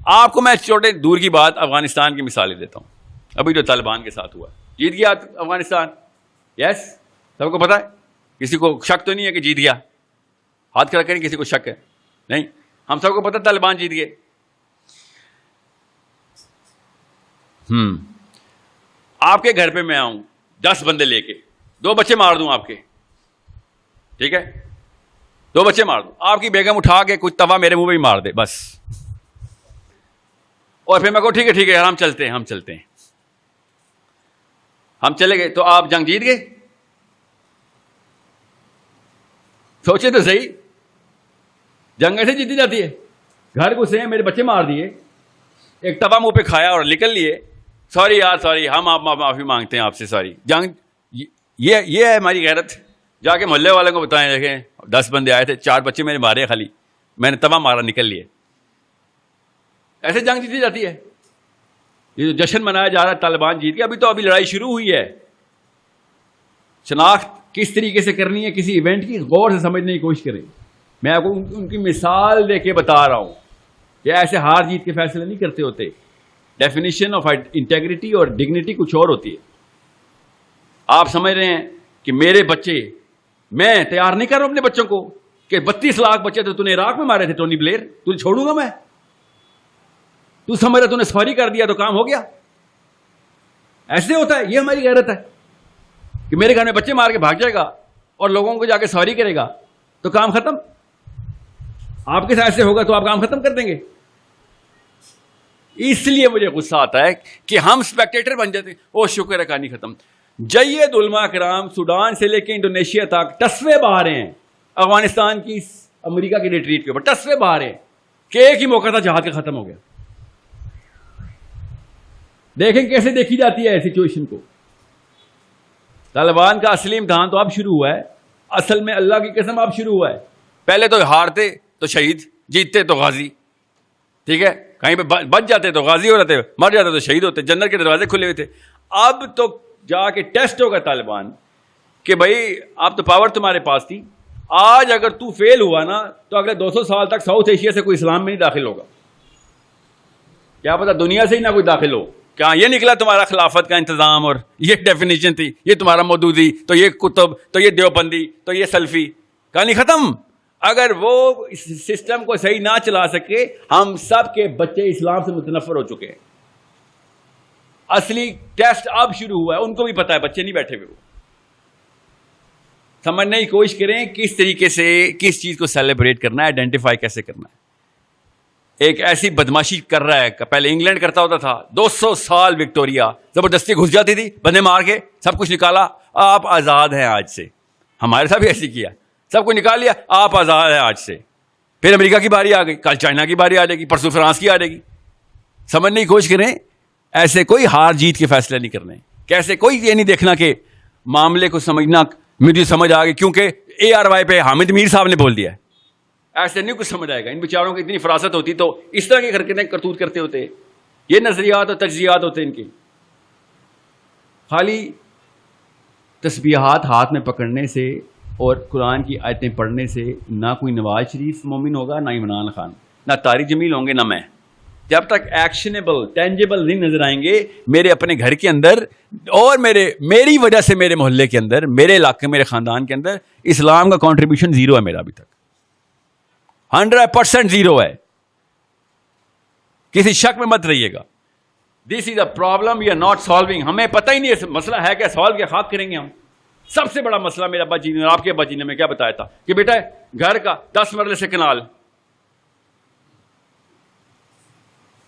آپ کو میں چھوٹے دور کی بات افغانستان کی مثالیں دیتا ہوں. ابھی جو طالبان کے ساتھ ہوا, جیت گیا افغانستان, یس, سب کو پتا ہے, کسی کو شک تو نہیں ہے کہ جیت گیا, ہاتھ کھڑا کریں کسی کو شک ہے, نہیں, ہم سب کو پتا طالبان جیت گئے. آپ کے گھر پہ میں آؤں 10 بندے لے کے, 2 بچے مار دوں آپ کے, ٹھیک ہے, 2 بچے مار دوں, آپ کی بیگم اٹھا کے کچھ توا میرے منہ پہ ہی مار دے بس, اور پھر میں کہوں ٹھیک ہے ہم چلتے ہیں, ہم چلے گئے, تو آپ جنگ جیت گئے؟ سوچے تو صحیح, جنگ ایسے جیتی جاتی ہے. گھر گھسے ہیں, میرے بچے مار دیے, ایک توا منہ پہ کھایا اور نکل لیے, سوری یار سوری, ہم آپ معافی مانگتے ہیں آپ سے, سوری. جنگ یہ ہے ہماری غیرت. جا کے محلے والوں کو بتائیں, دیکھیں 10 بندے آئے تھے, 4 بچے میرے مارے, خالی میں نے توا مارا, نکل لیے. ایسے جنگ جیتی جاتی ہے. یہ جو جشن منایا جا رہا ہے طالبان جیت کے, ابھی لڑائی شروع ہوئی ہے. شناخت کس طریقے سے کرنی ہے کسی ایونٹ کی, غور سے سمجھنے کی کوشش کریں. میں آپ کو ان کی مثال دے کے بتا رہا ہوں کہ ایسے ہار جیت کے فیصلے نہیں کرتے ہوتے. ڈیفینیشن آف انٹیگریٹی اور ڈگنیٹی کچھ اور ہوتی ہے. آپ سمجھ رہے ہیں کہ میرے بچے, میں تیار نہیں کر رہا ہوں اپنے بچوں کو کہ 32 لاکھ بچے تو نے عراق میں مارے تھے, ٹونی بلیر, تجھے چھوڑوں گا میں؟ تو سمجھ رہا تو نے سفاری کر دیا تو کام ہو گیا؟ ایسے ہوتا ہے. یہ ہماری غیرت ہے کہ میرے گھر میں بچے مار کے بھاگ جائے گا اور لوگوں کو جا کے سواری کرے گا تو کام ختم. آپ کے ساتھ ایسے ہوگا تو آپ کام ختم کر دیں گے. اس لیے مجھے غصہ آتا ہے کہ ہم اسپیکٹیٹر بن جاتے ہیں. او شکر ہے کہانی ختم. جید علماء کرام سوڈان سے لے کے انڈونیشیا تک ٹسوے بہا رہے ہیں افغانستان کی امریکہ کی ریٹریٹ کے اوپر, ٹسوے بہا رہے ہیں کہ ایک ہی موقع تھا جہاد کا ختم ہو گیا. دیکھیں کیسے دیکھی جاتی ہے سچویشن کو. طالبان کا اصلی امتحان تو اب شروع ہوا ہے, اصل میں اللہ کی قسم اب شروع ہوا ہے. پہلے تو ہارتے تو شہید, جیتتے تو غازی, ٹھیک ہے, کہیں پہ بچ جاتے تو غازی ہو رہتے, مر جاتے تو شہید ہوتے, جنت کے دروازے کھلے ہوئے تھے. اب تو جا کے ٹیسٹ ہوگا طالبان کہ بھائی اب تو پاور تمہارے پاس تھی, آج اگر تو فیل ہوا نا تو اگلے 200 سال تک ساؤتھ ایشیا سے کوئی اسلام میں نہیں داخل ہوگا. کیا پتا دنیا سے ہی نہ کوئی داخل ہو. کیا یہ نکلا تمہارا خلافت کا انتظام, اور یہ ڈیفینیشن تھی, یہ تمہارا مودودی, تو یہ کتب, تو یہ دیوبندی, تو یہ سلفی, کہانی ختم. اگر وہ اس سسٹم کو صحیح نہ چلا سکے, ہم سب کے بچے اسلام سے متنفر ہو چکے ہیں. اصلی ٹیسٹ اب شروع ہوا ہے, ان کو بھی پتا ہے, بچے نہیں بیٹھے ہوئے. وہ سمجھنے کی کوشش کریں کس طریقے سے کس چیز کو سیلیبریٹ کرنا ہے, آئیڈینٹیفائی کیسے کرنا ہے. ایک ایسی بدماشی کر رہا ہے, پہلے انگلینڈ کرتا ہوتا تھا, 200 سال وکٹوریا زبردستی گھس جاتی تھی, بندے مار کے سب کچھ نکالا, آپ آزاد ہیں آج سے. ہمارے ساتھ بھی ایسے کیا, سب کو نکال لیا, آپ آزاد ہیں آج سے. پھر امریکہ کی باری آ گئی, کل چائنا کی باری آ جائے گی, پرسوں فرانس کی آ جائے گی. سمجھنے کی کوشش کریں, ایسے کوئی ہار جیت کے فیصلے نہیں کرنے. کیسے کوئی یہ نہیں دیکھنا کہ معاملے کو سمجھنا مجھے سمجھ آ گئی کیونکہ ARY پہ حامد میر صاحب نے بول دیا ہے. ایسے نہیں کچھ سمجھ آئے گا. ان بیچاروں کی اتنی فراست ہوتی تو اس طرح کی حرکتیں کرتوت کرتے ہوتے. یہ نظریات اور تجزیات ہوتے ان کے. خالی تسبیحات ہاتھ میں پکڑنے سے اور قرآن کی آیتیں پڑھنے سے نہ کوئی نواز شریف مومن ہوگا, نہ عمران خان, نہ طارق جمیل ہوں گے, نہ میں. جب تک ایکشنیبل ٹینجیبل نہیں نظر آئیں گے میرے اپنے گھر کے اندر اور میری وجہ سے میرے محلے کے اندر, میرے علاقے, میرے خاندان کے اندر, اسلام کا کنٹریبیوشن 0 ہے میرا ابھی تک, 100% 0 ہے. کسی شک میں مت رہیے گا. This is a problem we are not solving. ہمیں پتہ ہی نہیں ہے مسئلہ ہے کیا, سالو کیا خاک کریں گے ہم. سب سے بڑا مسئلہ میرے ابا جی نے اور آپ کے ابا جی نے میں کیا بتایا تھا کہ بیٹا گھر کا 10 مرلے سے کنال,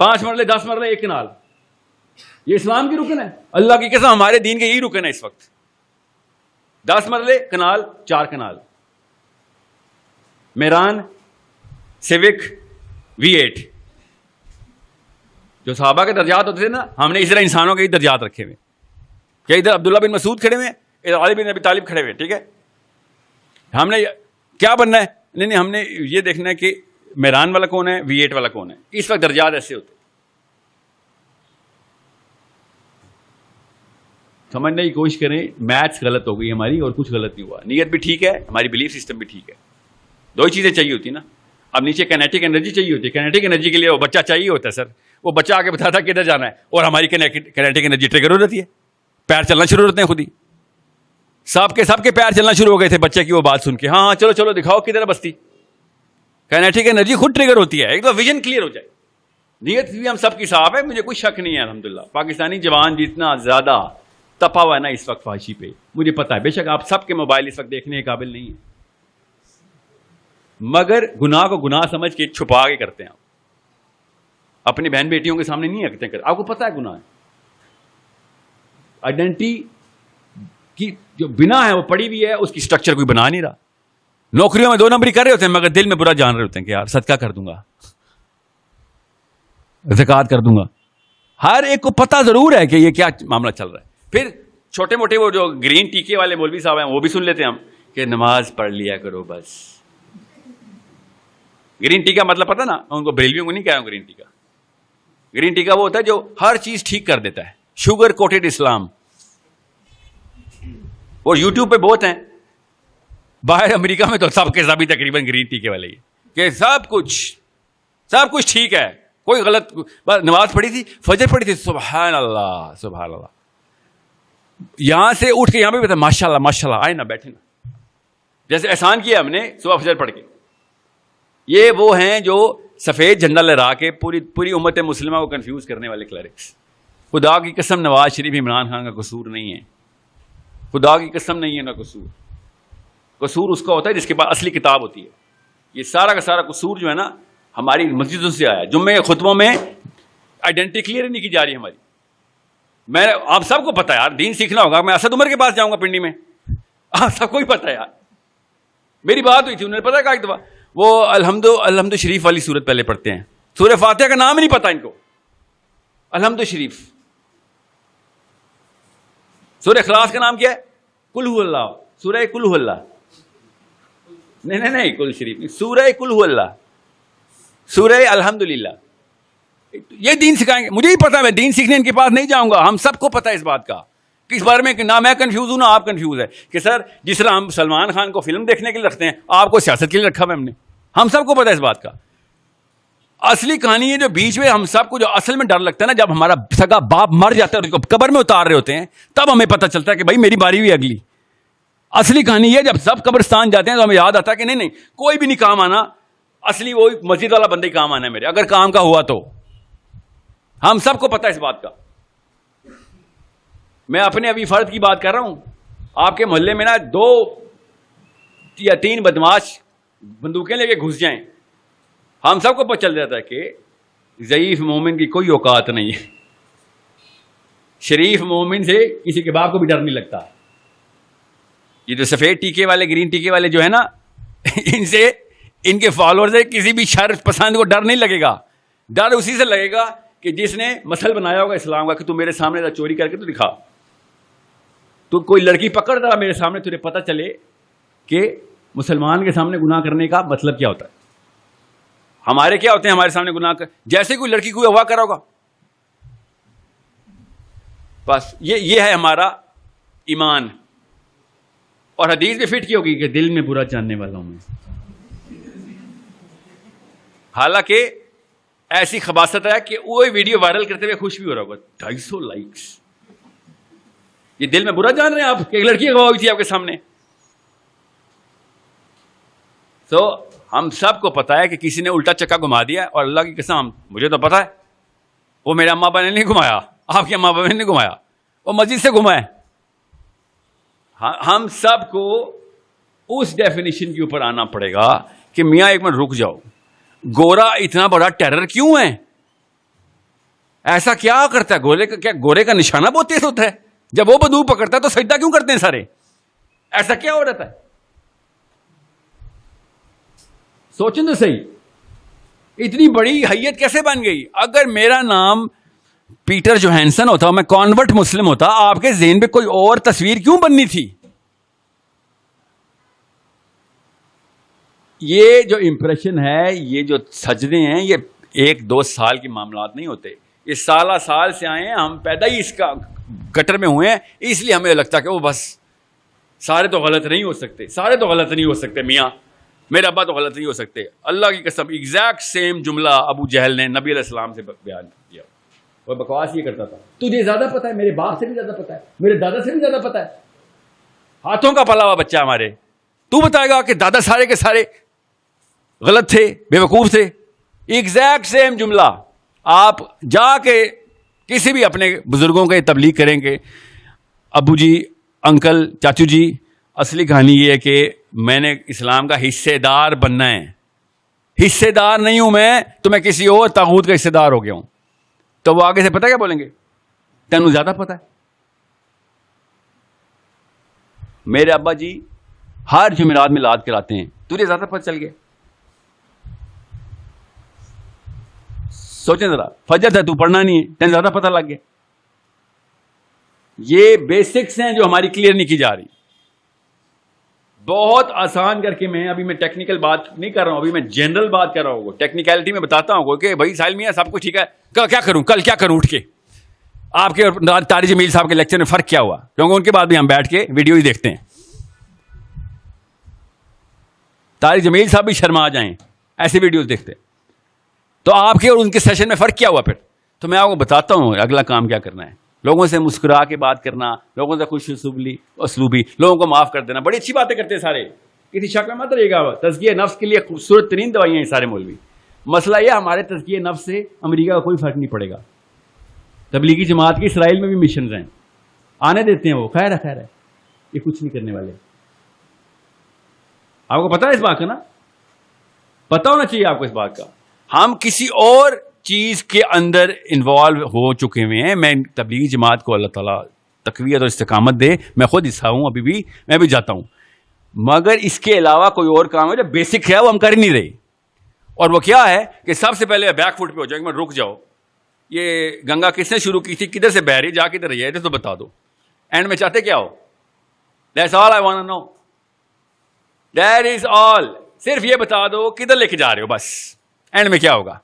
5 مرلے 10 مرلے 1 کنال, یہ اسلام کی رکن ہے. اللہ کی قسم ہمارے دین کے یہی رکن ہے اس وقت. 10 مرلے کنال, 4 کنال, میران, سیوک, V8. جو صحابہ کے درجات ہوتے تھے نا, ہم نے اس طرح انسانوں کے ہی درجات رکھے ہوئے کہ ادھر عبداللہ بن مسعود کھڑے ہوئے, ادھر علی بن ابی طالب کھڑے ہوئے. ٹھیک ہے, ہم نے کیا بننا ہے, نہیں ہم نے یہ دیکھنا ہے کہ میران والا کون ہے, V8 والا کون ہے. اس وقت درجات ایسے ہوتے. سمجھنے کی کوشش کریں. میتھس غلط ہو گئی ہماری اور کچھ غلط نہیں ہوا. نیت بھی ٹھیک ہے, ہماری بلیف سسٹم بھی ٹھیک ہے. 2 ہی چیزیں چاہیے ہوتی نا. اب نیچے کینیٹک انرجی چاہیے ہوتی ہے, کینیٹک انرجی کے لیے وہ بچہ چاہیے ہوتا ہے سر, وہ بچہ آ کے بتاتا ہے کدھر جانا ہے, اور ہماری کینیٹک انرجی ٹریگر ہو جاتی ہے, پیر چلنا شروع ہوتے ہیں خود ہی. سب کے پیر چلنا شروع ہو گئے تھے بچے کی وہ بات سن کے, ہاں چلو چلو دکھاؤ کدھر بستی. کینیٹک انرجی خود ٹریگر ہوتی ہے, ایک تو ویژن کلیئر ہو جائے. نیت بھی ہم سب کی صاف ہے, مجھے کوئی شک نہیں ہے الحمدللہ. پاکستانی جوان جتنا زیادہ تپا ہوا ہے نا اس وقت فحاشی پہ, مجھے پتا ہے, بے شک آپ سب کے موبائل اس وقت دیکھنے کے قابل نہیں ہے, مگر گناہ کو گناہ سمجھ کے چھپا کے کرتے ہیں. آپ اپنی بہن بیٹیوں کے سامنے نہیں رکھتے ہیں, آپ کو پتا ہے گناہ ہے. آئیڈینٹی کی جو بنا ہے وہ پڑی ہوئی ہے, اس کی سٹرکچر کوئی بنا نہیں رہا. نوکریوں میں 2 نمبری کر رہے ہوتے ہیں مگر دل میں برا جان رہے ہوتے ہیں کہ یار صدقہ کر دوں گا, زکات کر دوں گا. ہر ایک کو پتا ضرور ہے کہ یہ کیا معاملہ چل رہا ہے. پھر چھوٹے موٹے وہ جو گرین ٹیکے والے مولوی صاحب ہیں وہ بھی سن لیتے ہیں ہم کہ نماز پڑھ لیا کرو بس. گرین ٹی کا مطلب پتا نا, ان کو بریلویوں کو نہیں کہہ رہا ہوں گرین ٹی کا. گرین ٹی کا وہ ہوتا ہے جو ہر چیز ٹھیک کر دیتا ہے, شوگر کوٹڈ اسلام. اور یوٹیوب پہ بہت ہیں, باہر امریکہ میں تو سب کے سبھی تقریباً گرین ٹی کے والے ہی کہ سب کچھ ٹھیک ہے, کوئی غلط. نماز پڑھی تھی, فجر پڑھی تھی, سبحان اللہ سبحان اللہ, یہاں سے اٹھ کے یہاں پہ ماشاء اللہ ماشاء اللہ, آئے نا بیٹھے نا, جیسے احسان کیا ہم نے صبح فجر پڑھ کے. یہ وہ ہیں جو سفید جھنڈا لہرا کے پوری امت مسلمہ کو کنفیوز کرنے والے کلرکس. خدا کی قسم نواز شریف عمران خان کا قصور نہیں ہے, خدا کی قسم نہیں ہے نا قصور. قصور اس کا ہوتا ہے جس کے پاس اصلی کتاب ہوتی ہے. یہ سارا کا سارا قصور جو ہے نا ہماری مسجدوں سے آیا. جمعے کے خطبوں میں آئیڈینٹی کلیئر نہیں کی جا رہی ہماری. میں آپ سب کو پتا ہے یار, دین سیکھنا ہوگا. میں اسد عمر کے پاس جاؤں گا پنڈی میں, آپ سب کو ہی پتا ہے یار. میری بات ہوئی تھی, انہوں نے پتا کہا ایک دفعہ وہ الحمد شریف والی سورت پہلے پڑھتے ہیں, سورہ فاتحہ کا نام ہی نہیں پتا ان کو. الحمد شریف. سورہ اخلاص کا نام کیا ہے؟ قل هو اللہ. سورہ قل هو اللہ, نہیں قل شریف نہیں, سورہ قل هو اللہ, سورہ الحمدللہ. یہ دین سکھائیں گے. مجھے ہی پتا ہے, میں دین سیکھنے ان کے پاس نہیں جاؤں گا. ہم سب کو پتا ہے اس بات کا کہ اس بارے میں کہ نہ میں کنفیوز ہوں نہ آپ کنفیوز ہے کہ سر جس طرح ہم سلمان خان کو فلم دیکھنے کے لیے رکھتے ہیں, آپ کو سیاست کے لیے رکھا ہوا ہم نے. ہم سب کو پتا ہے اس بات کا. اصلی کہانی ہے جو بیچ میں ہم سب کو جو اصل میں ڈر لگتا ہے نا, جب ہمارا سگا باپ مر جاتا ہے اور اس کو قبر میں اتار رہے ہوتے ہیں, تب ہمیں پتہ چلتا ہے کہ بھائی میری باری ہوئی اگلی. اصلی کہانی یہ جب سب قبرستان جاتے ہیں تو ہمیں یاد آتا ہے کہ نہیں کوئی بھی نہیں کام آنا, اصلی وہی مسجد والا بندہ ہی کام آنا ہے میرے, اگر کام کا ہوا تو. ہم سب کو پتا ہے اس بات کا. میں اپنے ابھی فرد کی بات کر رہا ہوں. آپ کے محلے میں نا 2 یا 3 بدماش بندوقیں لے کے گھس جائیں, ہم سب کو پتہ چل جاتا ہے کہ ضعیف مومن کی کوئی اوقات نہیں ہے. شریف مومن سے کسی کے باپ کو بھی ڈر نہیں لگتا. یہ جو سفید ٹیکے والے گرین ٹیکے والے جو ہے نا, ان سے ان کے فالوور سے کسی بھی شر پسند کو ڈر نہیں لگے گا. ڈر اسی سے لگے گا کہ جس نے مسل بنایا ہوگا اسلام کا کہ تو میرے سامنے چوری کر کے تو دکھا, تو کوئی لڑکی پکڑ رہا میرے سامنے, تجھے پتہ چلے کہ مسلمان کے سامنے گناہ کرنے کا مطلب کیا ہوتا ہے. ہمارے کیا ہوتے ہیں ہمارے سامنے گناہ کر, جیسے کوئی لڑکی کوئی اغوا کرا ہوگا, بس یہ ہے ہمارا ایمان. اور حدیث بھی فٹ کی ہوگی کہ دل میں برا جاننے والا ہوں میں. حالانکہ ایسی خباثت ہے کہ وہ ویڈیو وائرل کرتے ہوئے خوش بھی ہو رہا ہوگا, 250 لائکس. یہ دل میں برا جان رہے ہیں آپ کہ ایک لڑکی اغوا ہوئی تھی آپ کے سامنے. تو ہم سب کو پتا ہے کہ کسی نے الٹا چکا گھما دیا, اور اللہ کی قسم مجھے تو پتا ہے وہ میرے اماں ابا نے نہیں گھمایا, آپ کے اماں ابا نے نہیں گھمایا, وہ مسجد سے گھمائے. ہم سب کو اس ڈیفینیشن کے اوپر آنا پڑے گا کہ میاں ایک منٹ رک جاؤ, گورا اتنا بڑا ٹیرر کیوں ہے؟ ایسا کیا کرتا ہے؟ گورے کا نشانہ بہت تیز ہوتا ہے. جب وہ بندوق پکڑتا ہے تو سجدہ کیوں کرتے ہیں سارے؟ ایسا کیا ہو رہتا ہے؟ سوچیں تو صحیح, اتنی بڑی حیت کیسے بن گئی؟ اگر میرا نام پیٹر جوہانسن ہوتا, میں کانورٹ مسلم ہوتا, آپ کے ذہن پہ کوئی اور تصویر کیوں بننی تھی؟ یہ جو امپریشن ہے, یہ جو سجدے ہیں, یہ 1-2 سال کے معاملات نہیں ہوتے. یہ سالہ سال سے آئے ہیں, ہم پیدا ہی اس کا گٹر میں ہوئے ہیں, اس لیے ہمیں لگتا ہے کہ وہ بس سارے تو غلط نہیں ہو سکتے, سارے تو غلط نہیں ہو سکتے میاں. میرے ابا تو غلط نہیں ہو سکتے. اللہ کی قسم ایگزیکٹ سیم جملہ ابو جہل نے نبی علیہ السلام سے بیان کیا. وہ بکواس یہ کرتا تھا, تجھے زیادہ پتا ہے, میرے باپ سے بھی زیادہ پتا ہے, میرے دادا سے بھی زیادہ پتا ہے. ہاتھوں کا پلا ہوا بچہ ہمارے, تو بتائے گا کہ دادا سارے کے سارے غلط تھے, بے وقوف تھے. ایگزیکٹ سیم جملہ. آپ جا کے کسی بھی اپنے بزرگوں کے تبلیغ کریں گے, ابو جی, انکل, چاچو جی, اصلی کہانی یہ ہے کہ میں نے اسلام کا حصے دار بننا ہے. حصے دار نہیں ہوں میں تو میں کسی اور طاغوت کا حصے دار ہو گیا ہوں. تو وہ آگے سے پتہ کیا بولیں گے, تینوں زیادہ پتہ ہے. میرے ابا جی ہر جمعرات میں میلاد کراتے ہیں, تجھے زیادہ پتہ چل گیا. سوچیں ذرا, فجر ہے تو پڑھنا نہیں ہے, تین زیادہ پتہ لگ گیا. یہ بیسکس ہیں جو ہماری کلیئر نہیں کی جا رہی. بہت آسان کر کے ابھی میں ٹیکنیکل بات نہیں کر رہا ہوں, ابھی میں جنرل بات کر رہا ہوں. ٹیکنیکلٹی میں بتاتا ہوں کہ بھائی ساحل میاں سب کچھ ٹھیک ہے, کیا کروں, کل کیا کروں اٹھ کے. آپ کے اور طارق جمیل صاحب کے لیکچر میں فرق کیا ہوا, کیونکہ ان کے بعد بھی ہم بیٹھ کے ویڈیو ہی دیکھتے ہیں. طارق جمیل صاحب بھی شرما جائیں ایسی ویڈیوز دیکھتے. تو آپ کے اور ان کے سیشن میں فرق کیا ہوا پھر. تو میں آپ کو بتاتا ہوں اگلا کام کیا کرنا ہے. لوگوں سے مسکرا کے بات کرنا, لوگوں سے خوش اسلوبی, لوگوں کو معاف کر دینا. بڑی اچھی باتیں کرتے ہیں سارے, کسی شک میں مت رہے گا. تزکیہ نفس کے لیے خوبصورت ترین دوائیاں ہیں سارے مولوی. مسئلہ یہ ہمارے تزکیہ نفس سے امریکہ کا کوئی فرق نہیں پڑے گا. تبلیغی جماعت کی اسرائیل میں بھی مشنز ہیں, آنے دیتے ہیں وہ, خیر ہے, یہ کچھ نہیں کرنے والے. آپ کو پتا ہے اس بات کا نا, پتا ہونا چاہیے آپ کو اس بات کا. ہم کسی اور چیز کے اندر انوالو ہو چکے ہوئے ہیں. میں تبلیغی جماعت کو اللہ تعالیٰ تقویت اور استقامت دے, میں خود حصہ ہوں, ابھی بھی میں بھی جاتا ہوں, مگر اس کے علاوہ کوئی اور کام ہے جو بیسک ہے وہ ہم کر ہی نہیں رہے. اور وہ کیا ہے کہ سب سے پہلے بیک فٹ پہ ہو جائے, میں رک جاؤ, یہ گنگا کس نے شروع کی تھی, کدھر سے بہ رہی, جا کدھر رہی ہے, تو بتا دو. اینڈ میں چاہتے کیا ہو, that's all I want to know, that is all. صرف یہ بتا دو کدھر لے کے جا رہے ہو, بس. اینڈ میں کیا ہوگا.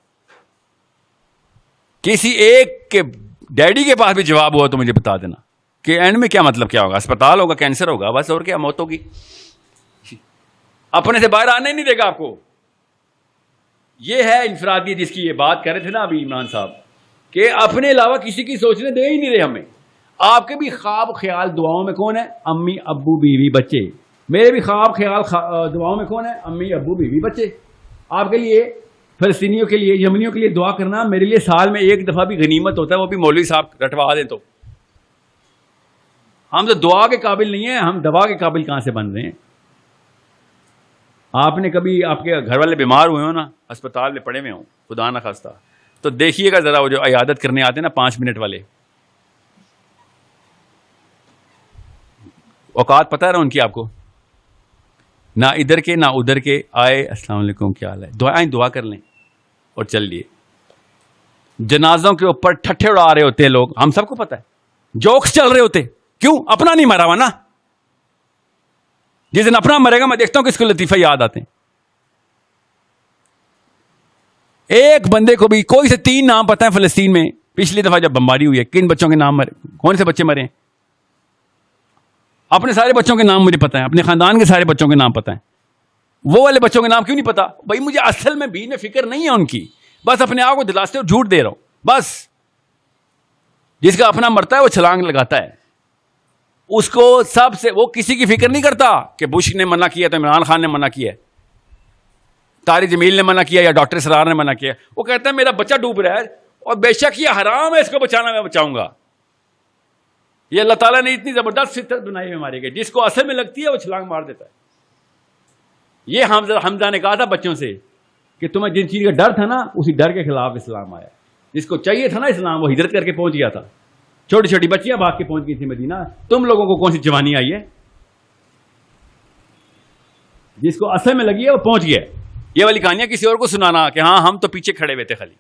کسی ایک کے ڈیڈی کے پاس بھی جواب ہوا تو مجھے بتا دینا کہ اینڈ میں کیا مطلب کیا ہوگا. اسپتال ہوگا, کینسر ہوگا, بس. اور کیا, موت ہوگی. اپنے سے باہر آنے نہیں دے گا آپ کو. یہ ہے انفرادی جس کی یہ بات کر رہے تھے نا ابھی عمران صاحب, کہ اپنے علاوہ کسی کی سوچنے دے ہی نہیں رہے ہمیں. آپ کے بھی خواب خیال دعاؤں میں کون ہے, امی ابو بیوی بچے. میرے بھی خواب خیال دعاؤں میں کون ہے, امی ابو بیوی بچے. آپ کے لیے, فلسطینیوں کے لیے, یمنیوں کے لیے دعا کرنا میرے لیے سال میں ایک دفعہ بھی غنیمت ہوتا ہے, وہ بھی مولوی صاحب رٹوا دیں تو. ہم تو دعا کے قابل نہیں ہیں, ہم دوا کے قابل کہاں سے بن رہے ہیں. آپ نے کبھی, آپ کے گھر والے بیمار ہوئے ہو نا, اسپتال میں پڑے ہوئے ہوں, خدا نہ خواستہ, تو دیکھیے گا ذرا وہ جو عیادت کرنے آتے ہیں نا 5 منٹ والے, اوقات پتہ ہے ان کی آپ کو, نہ ادھر کے نہ ادھر کے. آئے, السلام علیکم, کیا حال ہے, دعا کر لیں اور چل لیے. جنازوں کے اوپر ٹھٹھے اڑا رہے ہوتے ہیں لوگ, ہم سب کو پتہ ہے, جوکس چل رہے ہوتے. کیوں, اپنا نہیں مرا ہوا نا. جس دن اپنا مرے گا میں دیکھتا ہوں کس کو لطیفہ یاد آتے ہیں. ایک بندے کو بھی کوئی سے 3 نام پتہ ہے فلسطین میں پچھلی دفعہ جب بمباری ہوئی ہے, کن بچوں کے نام مرے, کون سے بچے مرے ہیں. اپنے سارے بچوں کے نام مجھے پتہ ہے, اپنے خاندان کے سارے بچوں کے نام پتہ ہیں. وہ والے بچوں کے نام کیوں نہیں پتا بھائی, مجھے اصل میں بھی میں فکر نہیں ہے ان کی, بس اپنے آپ کو دلاستے اور جھوٹ دے رہا ہوں بس. جس کا اپنا مرتا ہے وہ چھلانگ لگاتا ہے, اس کو سب سے, وہ کسی کی فکر نہیں کرتا کہ بش نے منع کیا تو عمران خان نے منع کیا ہے, طارق جمیل نے منع کیا یا ڈاکٹر اسرار نے منع کیا. وہ کہتا ہے میرا بچہ ڈوب رہا ہے اور بے شک یہ حرام ہے, اس کو بچانا میں بچاؤں گا. یہ اللہ تعالیٰ نے اتنی زبردست فطرت بنائی ہے ہمارے کے, جس کو اصل میں لگتی ہے وہ چھلانگ مار دیتا ہے. یہ حمزہ نے کہا تھا بچوں سے کہ تمہیں جن چیز کا ڈر تھا نا, اسی ڈر کے خلاف اسلام آیا. جس کو چاہیے تھا نا اسلام, وہ ہجرت کر کے پہنچ گیا تھا. چھوٹی چھوٹی بچیاں بھاگ کے پہنچ گئی تھی مدینہ. تم لوگوں کو کون سی جوانی آئی ہے, جس کو اصل میں لگی ہے وہ پہنچ گیا. یہ والی کہانیاں کسی اور کو سنانا کہ ہاں ہم تو پیچھے کھڑے ہوئے تھے خالی.